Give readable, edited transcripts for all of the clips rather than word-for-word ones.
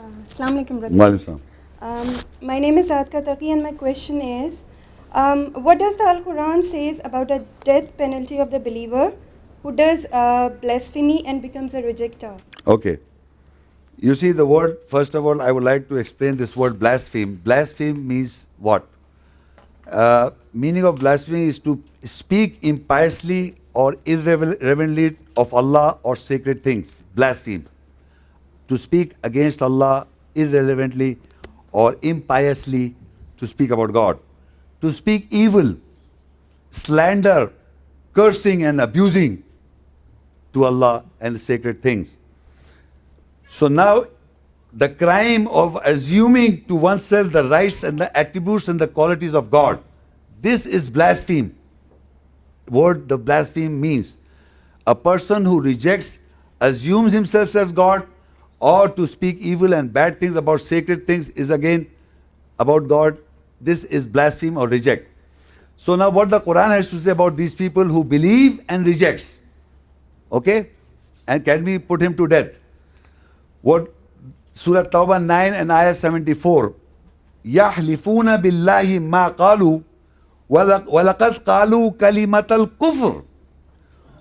Assimalhakeem, brother. My name is Taqi, and my question is, what does the Al-Quran says about a death penalty of the believer who does blasphemy and becomes a rejecter? Okay. You see the word, first of all, I would like to explain this word blaspheme. Blaspheme means what? Meaning of blasphemy is to speak impiously or irreverently of Allah or sacred things. Blaspheme. To speak against Allah irrelevantly or impiously, to speak about God. To speak evil, slander, cursing and abusing to Allah and the sacred things. So now the crime of assuming to oneself the rights and the attributes and the qualities of God, this is blaspheme. Word the blaspheme means a person who rejects, assumes himself as God, or to speak evil and bad things about sacred things is again about God. This is blaspheme or reject. So now what the Quran has to say about these people who believe and rejects. Okay? And can we put him to death? What Surah Tawbah 9 and Ayah 74. يَحْلِفُونَ بِاللَّهِ مَا قَالُوا وَلَقَدْ قَالُوا كَلِمَةَ الْكُفْرِ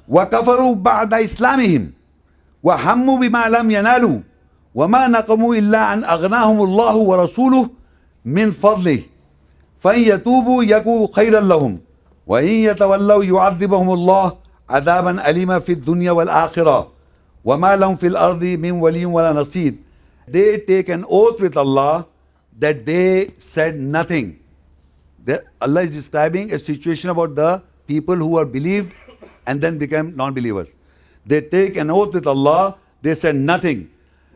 وَكَفَرُوا بَعْدَ إِسْلَامِهِمْ وَحَمُّوا بِمَا لَمْ يَنَالُوا وَمَا نَقَمُوا إِلَّا أَنْ أَغْنَاهُمُ اللَّهُ وَرَسُولُهُ مِنْ فَضْلِهِ فَإِنْ يَتُوبُوا يَكُوا خَيْرًا لَهُمْ وَإِنْ يَتَوَلَّوْا يُعَذِّبَهُمُ اللَّهُ عَذَابًا أَلِيمًا فِي الدُّنْيَا وَالْآخِرَةِ وَمَا لَهُمْ فِي الْأَرْضِ مِنْ وَلِيٍّ وَلَا نَصِيرٍ. They take an oath with Allah that they said nothing. Allah is describing a situation about the people who are believed and then became non-believers. They take an oath with Allah, they said nothing.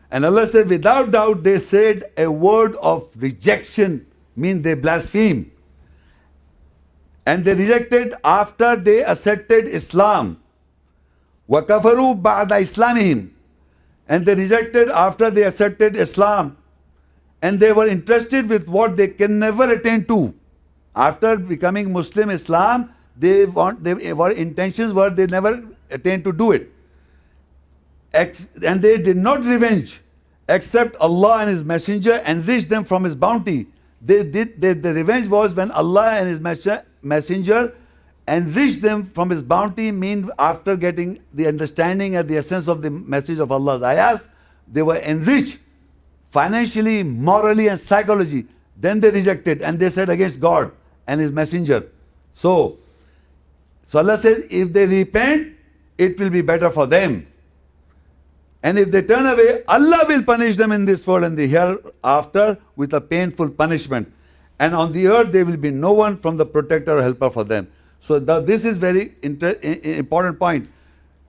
And Allah said, without doubt, they said a word of rejection, means they blaspheme. And they rejected after they accepted Islam. وَكَفَرُوا بَعْدَ إِسْلَامِهِمْ. And they rejected after they accepted Islam. And they were interested with what they can never attain to. After becoming Muslim Islam, their intentions were they never attained to do it. And they did not revenge except Allah and His Messenger enriched them from His bounty. The revenge was when Allah and His Messenger enriched them from His bounty, means after getting the understanding and the essence of the message of Allah's ayahs, they were enriched financially, morally and psychologically. Then they rejected and they said against God and His Messenger. So Allah says, if they repent, it will be better for them. And if they turn away, Allah will punish them in this world and the hereafter with a painful punishment. And on the earth there will be no one from the protector or helper for them. So this is very important point.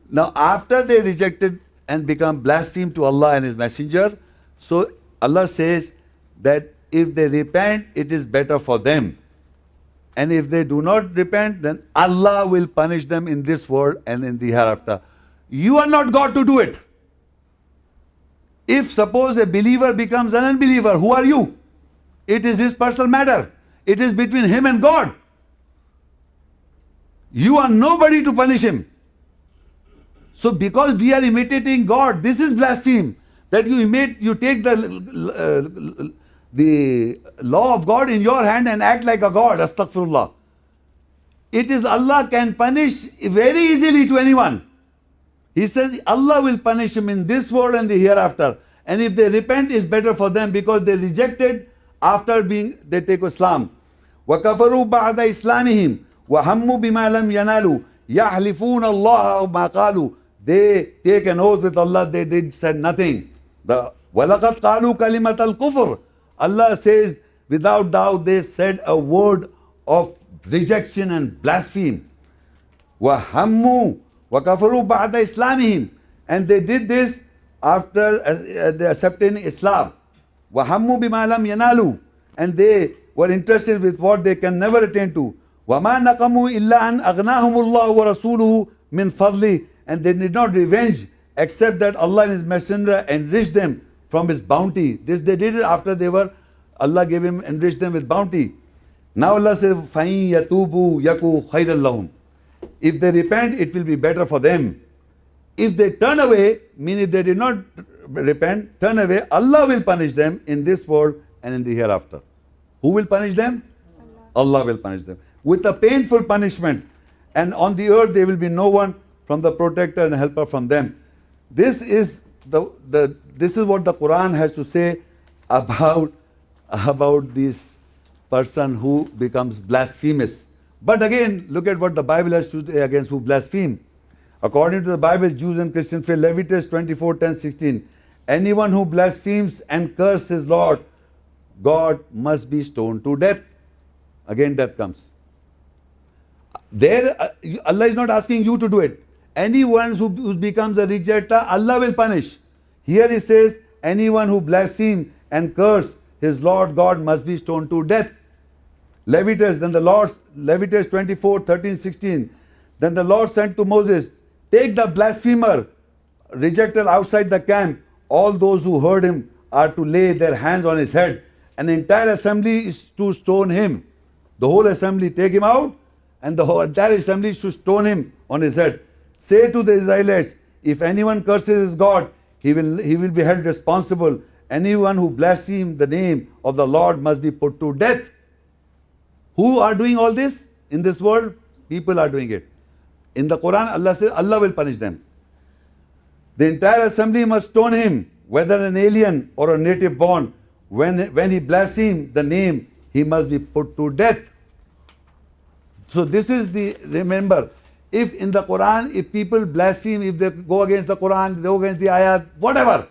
Now after they rejected and become blaspheme to Allah and His Messenger, so Allah says that if they repent, it is better for them. And if they do not repent, then Allah will punish them in this world and in the hereafter. You are not God to do it. If suppose a believer becomes an unbeliever, who are you? It is his personal matter. It is between him and God. You are nobody to punish him. So because we are imitating God, this is blaspheme. That you take the law of God in your hand and act like a God. Astaghfirullah. It is Allah can punish very easily to anyone. He says Allah will punish him in this world and the hereafter. And if they repent, it's better for them because they rejected after they take Islam. وَكَفَرُوا بَعْدَ إِسْلَامِهِمْ وَهَمُّوا بِمَا لَمْ يَنَالُوا يَحْلِفُونَ اللَّهَ مَا قَالُوا. They take an oath with Allah, they said nothing. وَلَقَدْ قَالُوا كَلِمَةَ الْكُفْرِ. Allah says, without doubt, they said a word of rejection and blaspheme. وَهَمُّوا وَكَفَرُوا بَعْدَ إِسْلَامِهِمْ. And they did this after accepting Islam. وَهَمُّوا بِمَا لَمْ يَنَالُوا. And they were interested with what they can never attain to. وَمَا نَقَمُوا إِلَّا أَنْ أَغْنَاهُمُ اللَّهُ وَرَسُولُهُ مِنْ فَضْلِهِ. And they did not revenge except that Allah and His Messenger enriched them from His bounty. This they did it after Allah enriched them with bounty. Now Allah says, فَإِنْ يَتُوبُوا يَكُوا خَيْرًا لَهُمْ. If they repent, it will be better for them. If they turn away, meaning if they did not repent, turn away, Allah will punish them in this world and in the hereafter. Who will punish them? Allah will punish them with a painful punishment, and on the earth there will be no one from the protector and helper from them. This is this is what the Quran has to say about this person who becomes blasphemous. But again, look at what the Bible has to say against who blaspheme. According to the Bible, Jews and Christians feel Leviticus 24:10-16. Anyone who blasphemes and curses his Lord, God must be stoned to death. Again, death comes. There, Allah is not asking you to do it. Anyone who becomes a rejecter, Allah will punish. Here He says, anyone who blasphemes and curses his Lord God must be stoned to death. Leviticus 24:13-16. Then the Lord said to Moses, take the blasphemer, rejecter outside the camp. All those who heard him are to lay their hands on his head. And the entire assembly is to stone him. The whole assembly, take him out, and the whole entire assembly is to stone him on his head. Say to the Israelites, if anyone curses his God, he will be held responsible. Anyone who blasphemes the name of the Lord must be put to death. Who are doing all this in this world? People are doing it. In the Quran, Allah says Allah will punish them. The entire assembly must stone him, whether an alien or a native born. When he blasphemes the name, he must be put to death. So this is remember, if in the Quran, if people blaspheme, if they go against the Quran, they go against the ayat, whatever,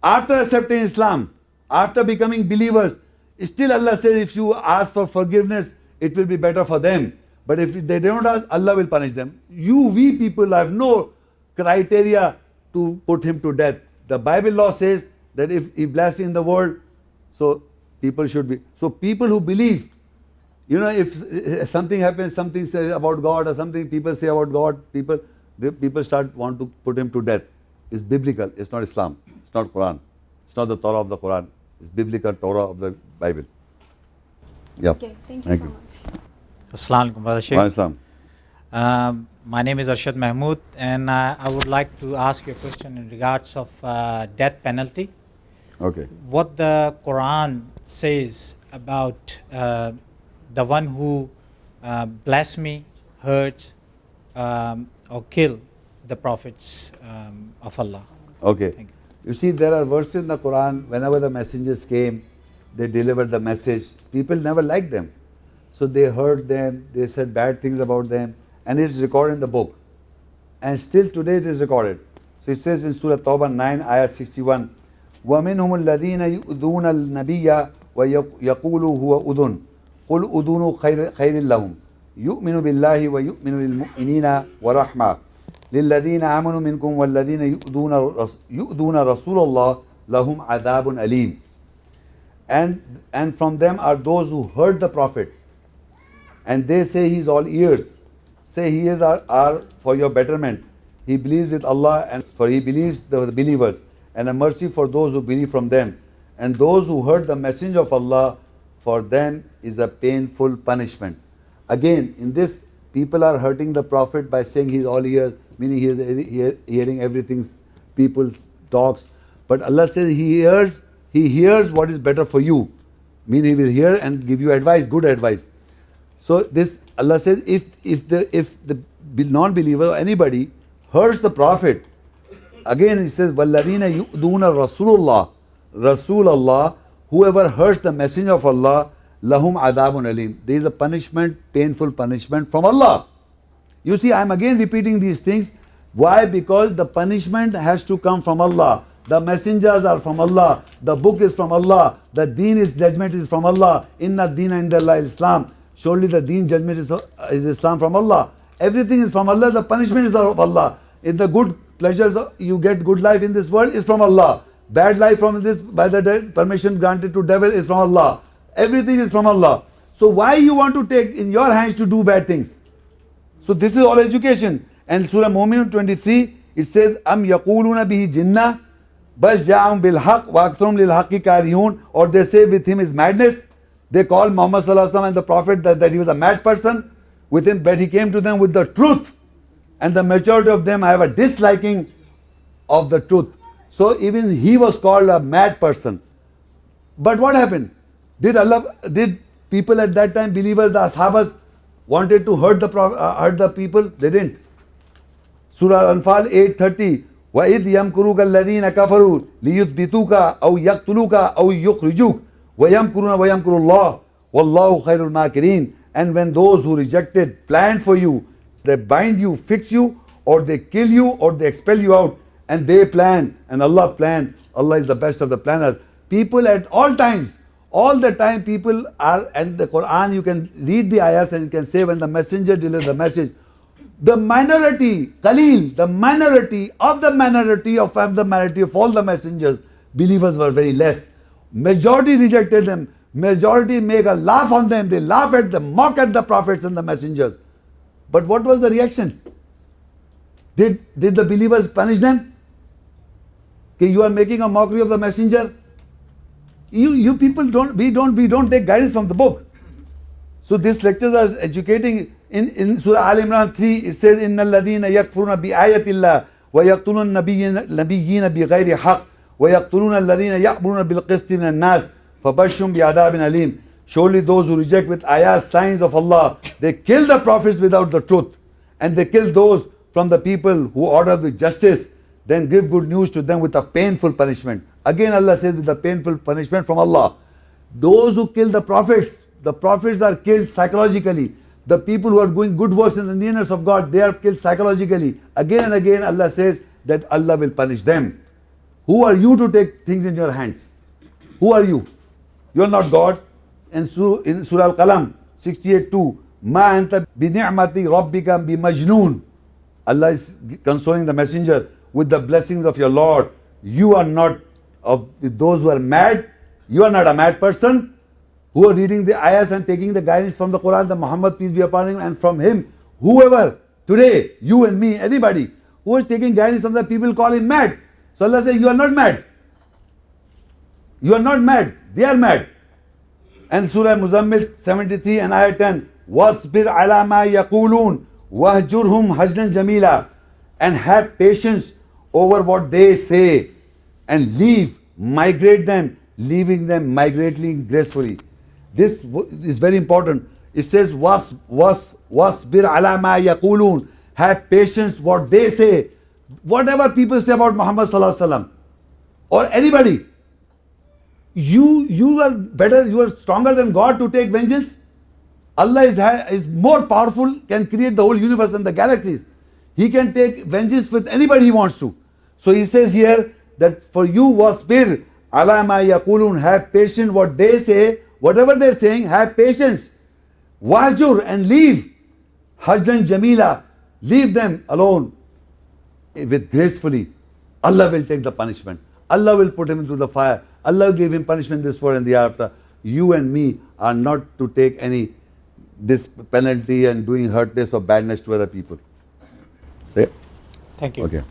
after accepting Islam, after becoming believers, still Allah says if you ask for forgiveness, it will be better for them. But if they don't ask, Allah will punish them. We people have no criteria to put him to death. The Bible law says that if he blasphemes the world, so people should be. So people who believe, if something happens, something says about God or something people say about God, people want to put him to death. It's biblical, it's not Islam, it's not Quran, it's not the Taurah of the Quran, it's biblical Taurah of the Bible. Yeah. Okay, thank you so much. Assalamualaikum, Brother Shaikh. Waalaikum. My name is Arshad Mahmood, and I would like to ask you a question in regards of death penalty. Okay. What the Quran says about the one who blasphemy, hurts, or kill the prophets of Allah. Okay. Thank you. You see, there are verses in the Quran, whenever the messengers came, they delivered the message. People never liked them. So they heard them, they said bad things about them, and it's recorded in the book. And still today it is recorded. So it says in Surah Tawbah 9, ayah 61, وَمِنْهُمُ الَّذِينَ يُؤْذُونَ النَّبِيَّ وَيَقُولُوا هُوَ أُذُنٌ قُلْ أُذُنُ خَيْرٍ لَهُمْ يُؤْمِنُ بِاللَّهِ وَيُؤْمِنُ لِلْمُؤْمِنِينَ وَرَحْمَةٌ لِلَّذِينَ آمَنُوا مِنْكُمْ وَالَّذِينَ يُؤْذُونَ رَسُولَ اللَّهِ لَهُمْ عَذَابٌ أَلِيمٌ. And from them are those who heard the Prophet, and they say he is all ears. Say he is our for your betterment. He believes with Allah, and for he believes the believers, and a mercy for those who believe from them. And those who heard the messenger of Allah, for them is a painful punishment. Again, in this, people are hurting the Prophet by saying he is all ears, meaning he is hearing everything people's talks. But Allah says he hears what is better for you. Meaning he will hear and give you advice, good advice. So this, Allah says, if the non-believer or anybody hurts the Prophet, again he says, وَالَّذِينَ يُؤْذُونَ رَسُولَ اللَّهِ, whoever hurts the messenger of Allah, lahum adabun alim. There is a punishment, painful punishment from Allah. You see, I am again repeating these things. Why? Because the punishment has to come from Allah. The messengers are from Allah. The book is from Allah. The deen is judgment is from Allah. Inna deena indallah Islam. Surely the deen judgment is Islam from Allah. Everything is from Allah. The punishment is of Allah. In the good pleasures you get good life in this world is from Allah. Bad life from this by the permission granted to devil is from Allah. Everything is from Allah. So why you want to take in your hands to do bad things? So this is all education. And Surah Mu'minun 23, it says, Am yaquluna bihi jinnah, bal ja'am bil haq wa aktharum lil haqqi karihun. Or they say with him is madness. They call Muhammad sallallahu alaihi wasallam and the Prophet that he was a mad person. With him, but he came to them with the truth. And the majority of them have a disliking of the truth. So even he was called a mad person. But what happened? Did people at that time, believers, the Ashabas, wanted to hurt the people? They didn't. Surah Al-Anfal 8:30. وَإِذْ يَمْكُرُكَ الَّذِينَ كَفَرُوا لِيُثْبِتُوكَ أَوْ يَقْتُلُوكَ أَوْ يُخْرِجُوكَ وَيَمْكُرُونَ وَيَمْكُرُ اللَّهُ وَاللَّهُ خَيْرُ الْمَاكِرِينَ. And when those who rejected planned for you, they bind you, fix you, or they kill you, or they expel you out, and they plan, and Allah planned. Allah is the best of the planners. People at all times, all the time people are, and the Quran, you can read the ayahs and you can say when the messenger delivers the message, the minority, Qalil, the minority of the minority of all the messengers, believers were very less. Majority rejected them. Majority make a laugh on them. They laugh at them, mock at the prophets and the messengers. But what was the reaction? Did the believers punish them? Okay, you are making a mockery of the messenger. You people we don't take guidance from the book. So these lectures are educating. In Surah Al Imran 3, it says, إِنَّ الَّذِينَ يَكْفُرُونَ بِآيَةِ اللَّهِ وَيَقْتُلُونَ النَّبِيِّينَ بِغَيْرِ حَقٍّ وَيَقْتُلُونَ الَّذِينَ يَأْمُرُونَ بِالْقِسْطِ مِنَ النَّاسِ فَبَشِّرْهُم بِعَذَابٍ أَلِيمٍ. Surely those who reject with ayahs, signs of Allah, they kill the prophets without the truth, and they kill those from the people who order with justice, then give good news to them with a painful punishment. Again Allah says with a painful punishment from Allah. Those who kill the prophets are killed psychologically. The people who are doing good works in the nearness of God, they are killed psychologically. Again and again Allah says that Allah will punish them. Who are you to take things in your hands? Who are you? You are not God. In Surah Al-Qalam 68:2, Ma anta bi ni'mati rabbika bi majnoon. Allah is consoling the messenger with the blessings of your Lord. You are not of those who are mad. You are not a mad person who are reading the ayahs and taking the guidance from the Quran, the Muhammad, peace be upon him, and from him. Whoever, today, you and me, anybody who is taking guidance from the people, call him mad. So Allah says, you are not mad. You are not mad. They are mad. And Surah Muzammil 73 and Ayah 10, وَاصْبِرْ عَلَى مَا يَقُولُونَ وَهْجُرْهُمْ هَجْرًا جَمِيلًا. And have patience over what they say, and migrate them, leaving them migrating gracefully. This is very important. It says, وَاصْبِرْ عَلَى مَا يَقُولُونَ. Have patience what they say. Whatever people say about Muhammad sallallahu alaihi wasallam or anybody, you are better, you are stronger than God to take vengeance. Allah is more powerful, can create the whole universe and the galaxies. He can take vengeance with anybody he wants to. So he says here that for you, wasbir ala ma yaqulun, have patience what they say, whatever they're saying, have patience. Wahjur, and leave. Hajran jamila, leave them alone with gracefully. Allah will take the punishment. Allah will put him into the fire. Allah will give him punishment this world and the after. You and me are not to take this penalty and doing hurtness or badness to other people. Say. Thank you. Okay.